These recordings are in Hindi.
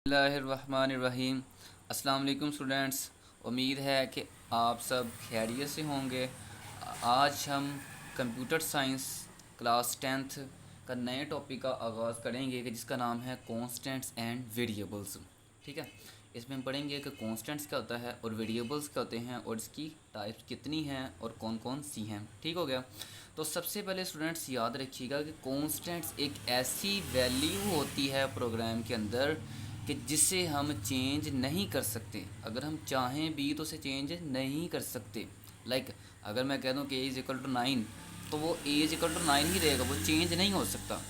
बिस्मिल्लाहिर्रहमानिर्रहीम। अस्सलाम वालेकुम स्टूडेंट्स। उम्मीद है कि आप सब खैरियत से होंगे। आज हम कंप्यूटर साइंस क्लास टेंथ का नए टॉपिक का आगाज़ करेंगे कि जिसका नाम है कॉन्स्टेंट्स एंड वेरिएबल्स। ठीक है, इसमें हम पढ़ेंगे कि कॉन्स्टेंट्स क्या होता है और वेरिएबल्स क्या होते हैं और इसकी टाइप्स कितनी हैं और कौन कौन सी हैं। ठीक हो गया। तो सबसे पहले स्टूडेंट्स याद रखिएगा कि कॉन्स्टेंट्स एक ऐसी वैल्यू होती है प्रोग्राम के अंदर कि जिसे हम चेंज नहीं कर सकते। अगर हम चाहें भी तो उसे चेंज नहीं कर सकते। अगर मैं कह दूं कि a = 9 तो वो a = 9 ही रहेगा, वो चेंज नहीं हो सकता।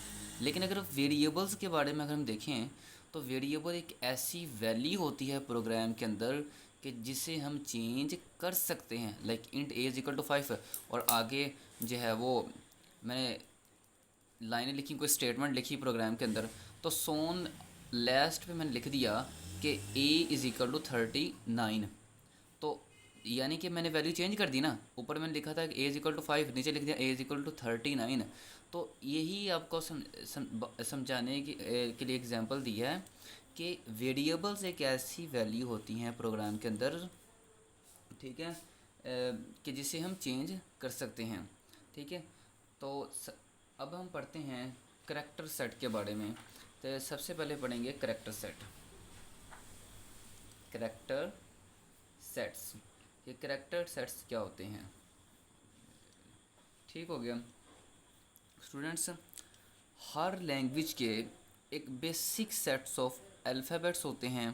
लेकिन अगर वेरिएबल्स के बारे में अगर हम देखें तो वेरिएबल एक ऐसी वैल्यू होती है प्रोग्राम के अंदर कि जिसे हम चेंज कर सकते हैं। इंट a = 5 और आगे जो है वो मैंने लाइनें लिखी, कोई स्टेटमेंट लिखी प्रोग्राम के अंदर, तो सोन लास्ट पे मैंने लिख दिया कि a = 39। तो यानी कि मैंने वैल्यू चेंज कर दी ना। ऊपर मैंने लिखा था कि a = 5, नीचे लिख दिया a = 39। तो यही आपको समझाने के लिए एग्जांपल दिया है कि वेरिएबल्स एक ऐसी वैल्यू होती हैं प्रोग्राम के अंदर, ठीक है, कि जिसे हम चेंज कर सकते हैं। ठीक है। तो अब हम पढ़ते हैं करैक्टर सेट के बारे में। तो सबसे पहले पढ़ेंगे करैक्टर सेट। करैक्टर सेट्स, ये करैक्टर सेट्स क्या होते हैं। ठीक हो गया स्टूडेंट्स। हर लैंग्वेज के एक बेसिक सेट्स ऑफ अल्फ़ाबेट्स होते हैं,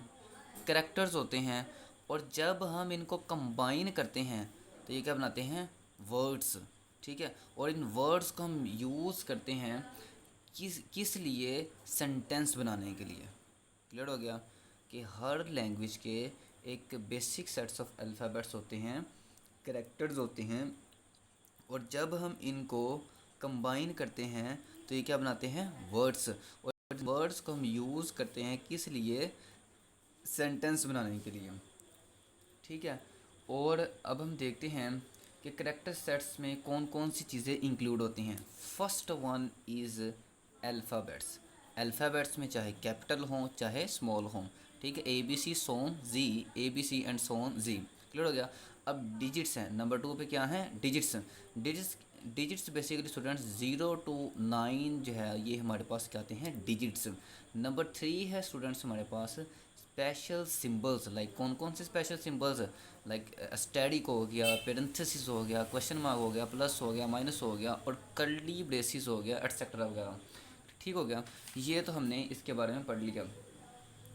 करैक्टर्स होते हैं, और जब हम इनको कंबाइन करते हैं तो ये क्या बनाते हैं, वर्ड्स। ठीक है। और इन वर्ड्स को हम यूज़ करते हैं किस किस लिए, सेंटेंस बनाने के लिए। क्लियर हो गया कि हर लैंग्वेज के एक बेसिक सेट्स ऑफ अल्फ़ाबेट्स होते हैं, करैक्टर्स होते हैं, और जब हम इनको कंबाइन करते हैं तो ये क्या बनाते हैं, वर्ड्स। और वर्ड्स को हम यूज़ करते हैं किस लिए, सेंटेंस बनाने के लिए। ठीक है। और अब हम देखते हैं कि करैक्टर सेट्स में कौन कौन सी चीज़ें इंक्लूड होती हैं। First one is alphabets. Alphabets में चाहे कैपिटल हों चाहे स्मॉल हों। ठीक है, ABC सोन जी, ABC एंड सोन जी। क्लियर हो गया। अब डिजिट्स हैं, नंबर 2 पे क्या हैं, digits. Digits digits basically students 0 to 9 जो है ये हमारे पास क्या आते हैं, डिजिट्स। नंबर 3 है स्टूडेंट्स हमारे पास स्पेशल सिंबल्स। कौन कौन से स्पेशल सिंबल्स, स्टैटिक हो गया, पेरेंथेसिस हो गया, क्वेश्चन मार्क हो गया, प्लस हो गया, माइनस हो गया, और कर्ली ब्रेसिस हो गया, एटसेट्रा वगैरह। ठीक हो गया। ये तो हमने इसके बारे में पढ़ लिया।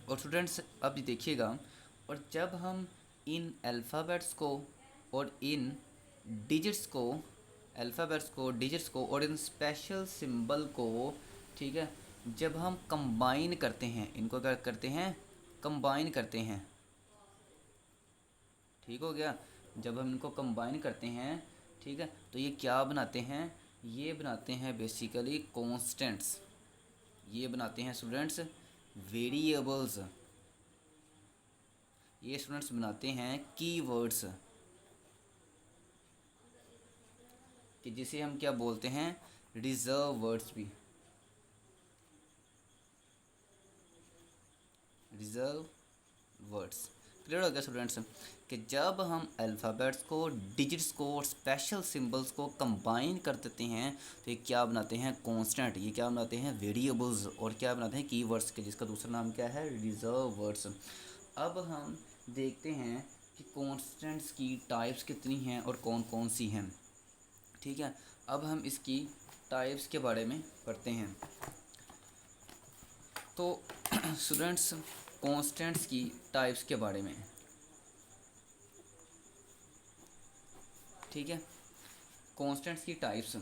और स्टूडेंट्स अब देखिएगा, और जब हम इन अल्फ़ाबेट्स को और इन डिजिट्स को, अल्फ़ाबेट्स को, डिजिट्स को और इन स्पेशल सिंबल को, ठीक है, जब हम कंबाइन करते हैं, इनको क्या करते हैं, कंबाइन करते हैं। ठीक हो गया। जब हम इनको कंबाइन करते हैं, ठीक है, तो ये क्या बनाते हैं, ये बनाते हैं बेसिकली कॉन्स्टेंट्स। ये बनाते हैं स्टूडेंट्स वेरिएबल्स। ये स्टूडेंट्स बनाते हैं कीवर्ड्स, कि जिसे हम क्या बोलते हैं, रिजर्व वर्ड्स भी, रिजर्व वर्ड्स। क्लियर हो गया स्टूडेंट्स कि जब हम अल्फ़ाबेट्स को, डिजिट्स को और स्पेशल सिंबल्स को कंबाइन कर देते हैं तो ये क्या बनाते हैं, कांस्टेंट। ये क्या बनाते हैं, वेरिएबल्स, और क्या बनाते हैं, कीवर्ड्स के, जिसका दूसरा नाम क्या है, रिजर्व वर्ड्स। अब हम देखते हैं कि कांस्टेंट्स की टाइप्स कितनी हैं और कौन कौन सी हैं। ठीक है। अब हम इसकी टाइप्स के बारे में पढ़ते हैं। तो स्टूडेंट्स कांस्टेंट्स की टाइप्स के बारे में, ठीक है, कांस्टेंट्स की टाइप्स।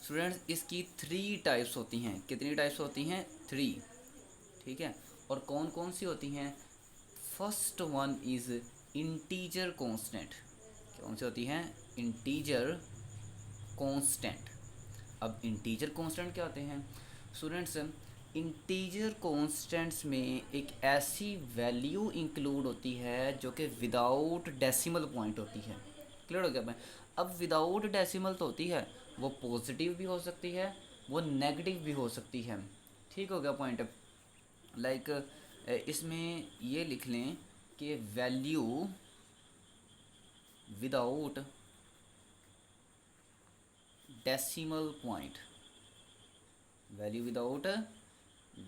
स्टूडेंट्स इसकी 3 टाइप्स होती हैं। कितनी टाइप्स होती हैं, 3। ठीक है। और कौन कौन सी होती हैं, first one is integer constant. कौन सी होती हैं, इंटीजर कांस्टेंट। अब इंटीजर कांस्टेंट क्या होते हैं स्टूडेंट्स, इंटीजर कांस्टेंट्स में एक ऐसी वैल्यू इंक्लूड होती है जो कि विदाउट डेसिमल पॉइंट होती है। क्लियर हो गया भाई। अब विदाउट डेसिमल तो होती है, वो पॉजिटिव भी हो सकती है, वो नेगेटिव भी हो सकती है। ठीक हो गया पॉइंट। लाइक इसमें ये लिख लें कि value without decimal point, value without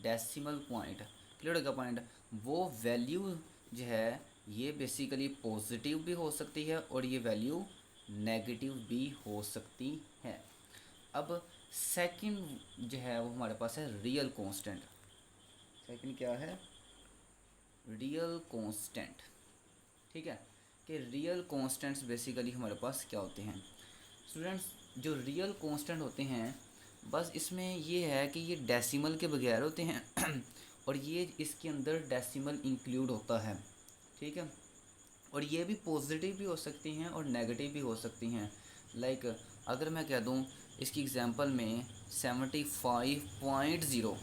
decimal point, clear होगा पॉइंट। वो वैल्यू जो है ये बेसिकली पॉजिटिव भी हो सकती है और ये वैल्यू नेगेटिव भी हो सकती है। अब सेकंड जो है वो हमारे पास है रियल कांस्टेंट। सेकंड क्या है? Real constant. ठीक है, कि रियल कांस्टेंट्स बेसिकली हमारे पास क्या होते हैं स्टूडेंट्स? जो रियल कांस्टेंट होते हैं बस इसमें ये है कि ये डेसिमल के बगैर होते हैं और ये इसके अंदर डेसिमल इंक्लूड होता है। ठीक है, और ये भी पॉजिटिव भी हो सकती हैं और नेगेटिव भी हो सकती हैं। लाइक अगर मैं कह दूं इसकी एग्जांपल में 75.0,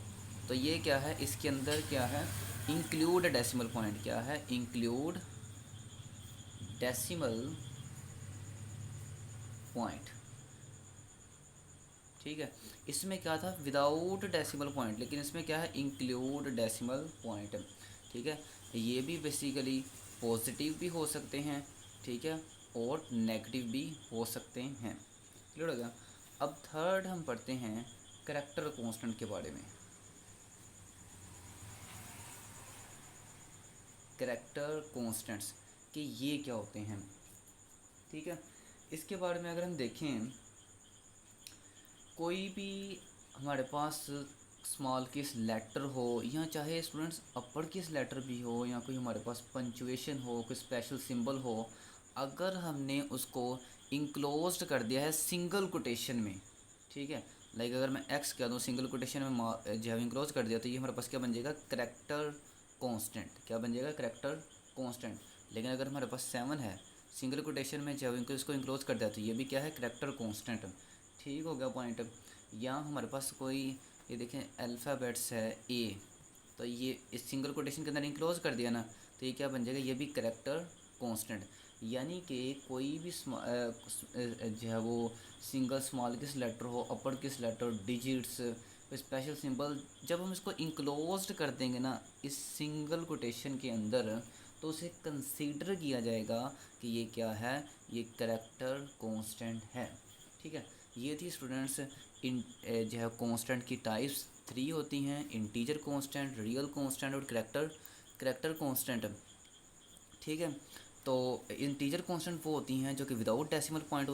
तो ये क्या है, इसके अंदर क्या है, इंक्लूड डेसिमल पॉइंट। क्या है? Include decimal point. ठीक है, इसमें क्या था, विदाउट डेसिमल पॉइंट, लेकिन इसमें क्या है, इंक्लूड डेसिमल पॉइंट। ठीक है, ये भी बेसिकली पॉजिटिव भी हो सकते हैं, ठीक है, और नेगेटिव भी हो सकते हैं। क्लियर हो गया? अब थर्ड हम पढ़ते हैं करैक्टर कांस्टेंट के बारे में। करैक्टर कांस्टेंट्स कि ये क्या होते हैं। ठीक है, इसके बारे में अगर हम देखें, कोई भी हमारे पास स्मॉल केस लेटर हो या चाहे स्टूडेंट्स अपर केस लेटर भी हो या कोई हमारे पास पंचुएशन हो, कोई स्पेशल सिंबल हो, अगर हमने उसको इंक्लोज्ड कर दिया है सिंगल कोटेशन में, ठीक है, लाइक अगर मैं एक्स कह दूँ सिंगल कोटेशन में जो है इंक्लोज कर दिया, तो ये हमारे पास क्या बन जाएगा, करैक्टर कांस्टेंट। क्या बन जाएगा? Character constant. लेकिन अगर हमारे पास 7 है, सिंगल कोटेशन में जब इसको इंक्लोज कर दिया, तो ये भी क्या है, करैक्टर कांस्टेंट। ठीक हो गया पॉइंट। या हमारे पास कोई ये देखें अल्फ़ाबेट्स है ए, तो ये इस सिंगल कोटेशन के अंदर इंक्लोज कर दिया ना, तो ये क्या बन जाएगा, ये भी करैक्टर कांस्टेंट। यानी कि कोई भी जो है वो सिंगल स्मॉल किस लेटर हो, अपर किस लेटर, डिजिट्स, स्पेशल सिंबल, जब हम इसको इंक्लोज्ड कर देंगे ना इस सिंगल कोटेशन के अंदर, तो उसे कंसीडर किया जाएगा कि ये क्या है, ये करैक्टर कांस्टेंट है। ठीक है, ये थी स्टूडेंट्स इन जो है कांस्टेंट की टाइप्स 3 होती हैं, इंटीजर कांस्टेंट, रियल कांस्टेंट और करैक्टर कांस्टेंट। ठीक है, तो इंटीजर कांस्टेंट वो होती हैं जो कि विदाउट डेसिमल पॉइंट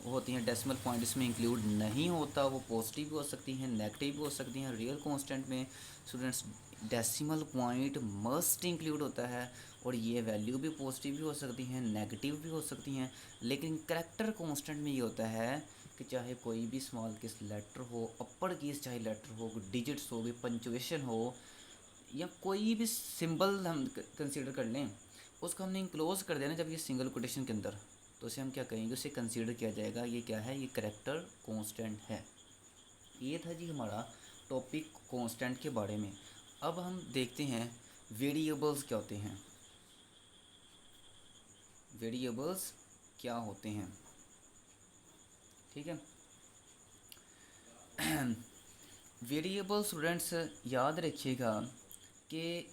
होती हैं, डेसिमल पॉइंट इसमें इंक्लूड नहीं होता, वो पॉजिटिव भी हो सकती हैं, नेगेटिव भी हो सकती हैं। रियल कांस्टेंट में students decimal point must include होता है और ये वैल्यू भी पॉजिटिव भी हो सकती हैं, नेगेटिव भी हो सकती हैं। लेकिन करैक्टर कांस्टेंट में ये होता है कि चाहे कोई भी स्मॉल केस लेटर हो, अपर केस चाहे लेटर हो, डिजिट्स हो, पंचुएशन हो, या कोई भी सिंबल हम कंसीडर कर लें, उसको हमने इंक्लोज कर दिया ना जब ये सिंगल कोटेशन के अंदर, तो उसे हम क्या कहेंगे, उसे कंसीडर किया जाएगा ये क्या है, ये करैक्टर कांस्टेंट है। ये था जी हमारा टॉपिक कांस्टेंट के बारे में। अब हम देखते हैं वेरिएबल्स क्या होते हैं। वेरिएबल्स क्या होते हैं, ठीक है। वेरिएबल स्टूडेंट्स याद रखिएगा कि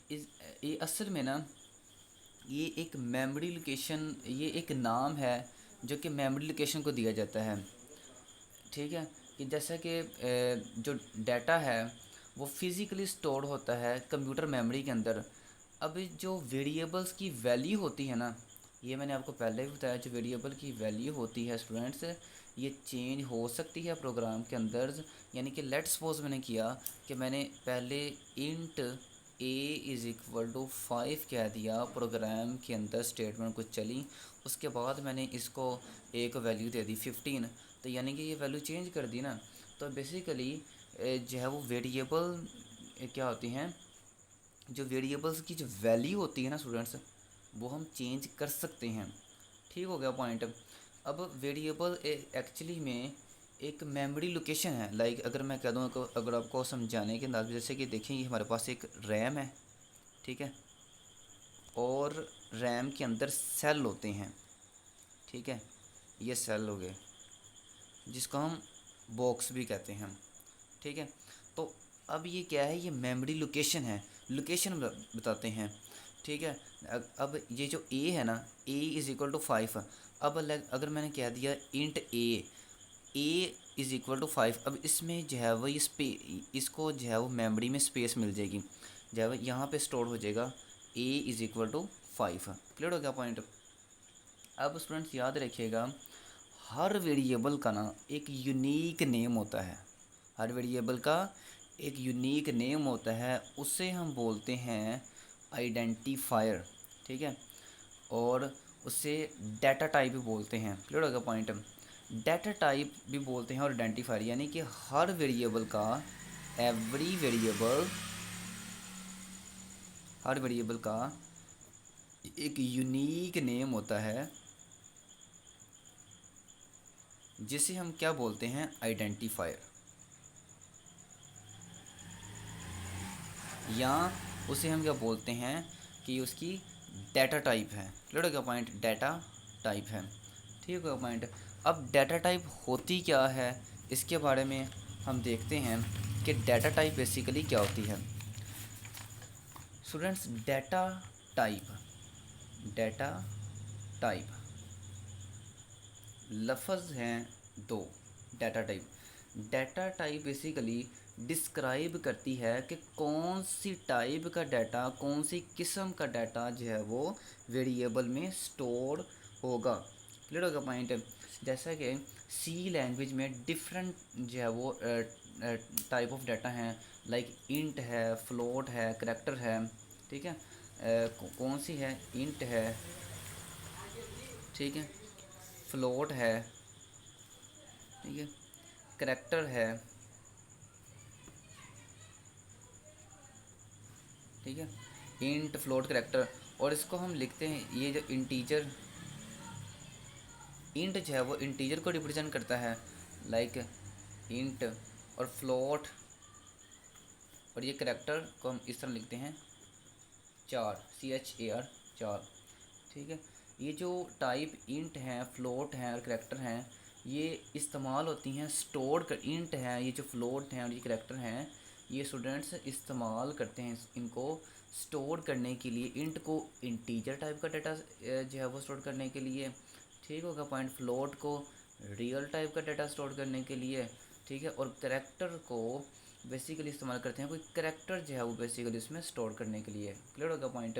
ये असल में ना ये एक मेमोरी लोकेशन, ये एक नाम है जो कि मेमोरी लोकेशन को दिया जाता है। ठीक है, कि जैसा कि जो डाटा है वो फिज़िकली स्टोर होता है कंप्यूटर मेमोरी के अंदर। अब जो वेरिएबल्स की वैल्यू होती है ना, ये मैंने आपको पहले भी बताया, जो वेरिएबल की वैल्यू होती है स्टूडेंट्स, ये चेंज हो सकती है प्रोग्राम के अंदर। यानी कि लेट्स सपोज मैंने किया कि मैंने पहले इंट a = 5 कह दिया प्रोग्राम के अंदर, स्टेटमेंट कुछ चली, उसके बाद मैंने इसको एक वैल्यू दे दी 15, तो यानी कि ये वैल्यू चेंज कर दी ना। तो बेसिकली जो है वो वेरिएबल क्या होती हैं, जो वेरिएबल्स की जो वैल्यू होती है ना स्टूडेंट्स, वो हम चेंज कर सकते हैं। ठीक हो गया पॉइंट। अब वेरिएबल एक्चुअली में एक मेमोरी लोकेशन है। लाइक अगर मैं कह दूँ, अगर आपको समझाने के अंदाज, जैसे कि देखें ये हमारे पास एक रैम है, ठीक है, और रैम के अंदर सेल होते हैं, ठीक है, ये सेल हो गए जिसको हम बॉक्स भी कहते हैं, ठीक है। तो अब ये क्या है, ये मेमोरी लोकेशन है। लोकेशन बताते हैं, ठीक है। अब ये जो ए है ना, ए इज़ इक्वल टू 5। अब अगर मैंने कह दिया int a is equal to 5, अब इसमें जो है वो इसको जो है वो मेमोरी में स्पेस मिल जाएगी, जो है वो यहाँ पे स्टोर हो जाएगा a is equal to 5। Clear हो गया पॉइंट। अब स्टूडेंट्स याद रखिएगा, हर वेरिएबल का ना एक यूनिक नेम होता है, हर वेरिएबल का एक यूनिक नेम होता है, उसे हम बोलते हैं आइडेंटिफायर, ठीक है। और उसे डाटा टाइप भी बोलते हैं। क्लियर हो गया पॉइंट। डाटा टाइप भी बोलते हैं और आइडेंटिफायर, यानी कि हर वेरिएबल का, एवरी वेरिएबल, हर वेरिएबल का एक यूनिक नेम होता है, जिसे हम क्या बोलते हैं, आइडेंटिफायर, या उसे हम क्या बोलते हैं कि उसकी डाटा टाइप है। क्लियर हो गया पॉइंट, डाटा टाइप है, ठीक है पॉइंट। अब डाटा टाइप होती क्या है, इसके बारे में हम देखते हैं कि डाटा टाइप बेसिकली क्या होती है। स्टूडेंट्स, टाइप डाटा टाइप लफ्ज़ हैं दो। डाटा टाइप बेसिकली डिस्क्राइब करती है कि कौन सी टाइप का डाटा, कौन सी किस्म का डाटा जो है वो वेरिएबल में स्टोर होगा। क्लियर होगा पॉइंट। जैसा कि सी लैंग्वेज में डिफरेंट जो है वो टाइप ऑफ डाटा हैं, लाइक इंट है, फ्लोट है, करैक्टर है, ठीक है। कौन सी है, इंट है, ठीक है, फ्लोट है, ठीक है, करैक्टर है, ठीक है, इंट, फ्लोट, करैक्टर। और इसको हम लिखते हैं, ये जो इंटीजर, इंट जो है वो इंटीजर को रिप्रेजेंट करता है, लाइक इंट, और फ्लोट, और ये करैक्टर को हम इस तरह लिखते हैं चार, CHAR, चार, ठीक है। ये जो टाइप इंट हैं, फ्लोट हैं और करैक्टर हैं, ये इस्तेमाल होती हैं स्टोर कर, इंट हैं, ये जो फ्लोट हैं और ये करैक्टर हैं, ये स्टूडेंट्स इस्तेमाल करते हैं इनको स्टोर करने के लिए। इंट को इंटीजर टाइप का डाटा जो है वो स्टोर करने के लिए, ठीक होगा पॉइंट। फ्लोट को रियल टाइप का डाटा स्टोर करने के लिए, ठीक है। और करैक्टर को बेसिकली इस्तेमाल करते हैं कोई करैक्टर जो है वो बेसिकली उसमें स्टोर करने के लिए। क्लियर होगा पॉइंट।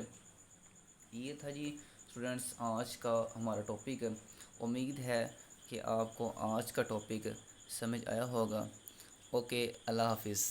ये था जी स्टूडेंट्स आज का हमारा टॉपिक। उम्मीद है कि आपको आज का टॉपिक समझ आया होगा। ओके, अल्लाह हाफिज़।